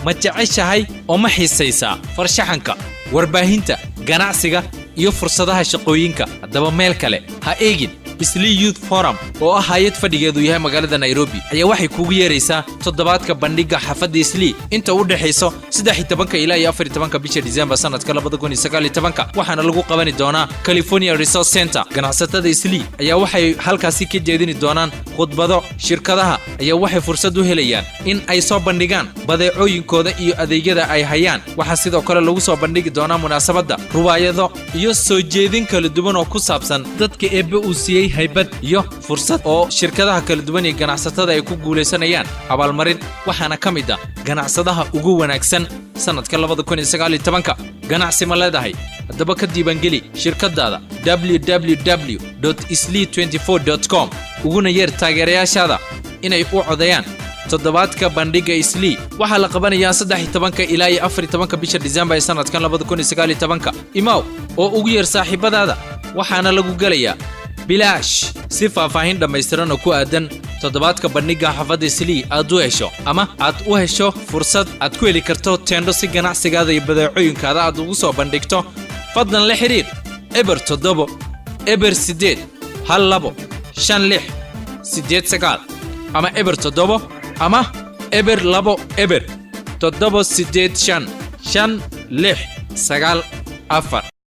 ma jeceshahay oo ma xiisaysaa farshaxanka warbaahinta ganacsiga iyo fursadaha shaqooyinka haddaba meel kale ha eegin Islii Youth Forum oo ah hay'ad fadhigeedu yahay magaalada Nairobi ayaa waxay kugu yeeraysaa toddobaadka bandhiga xafada Islii inta u dhaxayso 13 ilaa 14 bisha December sanadka 2019 waxaana lagu qabani doonaa California Resource Center ganacsatada Islii ayaa waxay halkaasi ka jeedin doonaan khudbado shirkadaha ayaa waxay fursad u helayaan in ay soo bandhigaan badeecooyinkooda iyo adeegyada ay hayaan waxa sidoo kale lagu soo bandhigi doonaa munaasabada ruwaayado iyo soo jeedin kala duwan oo ku saabsan dadka eebbe uu siiyay haybad iyo fursad oo shirkadaha kala duwan ee ganacsatada ay ku guuleysanayaan abaalmarin waxaana kamid ah ganacsadaha ugu wanaagsan sanadka 2019 ganacsi ma leedahay haddaba ka diiwaangeli shirkadaada www.isli24.com uguna yeer taageerayaashaada inay u codayaan toddobaadka bandhiga Islii waxa la qabanayaa 13 ilaa 14 bisha December ee sanadka 2019 imaaw oo ugu yeer saaxiibadaada waxaana lagu galayaa bilaash si faahfaahin dhammaystiran oo ku aadan toddobaadka bandhiga xafada Islii aad u hesho ama aad u hesho fursad aad ku heli karto tendo si ganacsigaada iyo badeecooyinkaada aad ugu soo bandhigto fadlan la xiriir eber 7 eber 8 hal 2 5 6 8 9 ama eber 7 ama eber 2 eber 7 8 5 5 6 9 4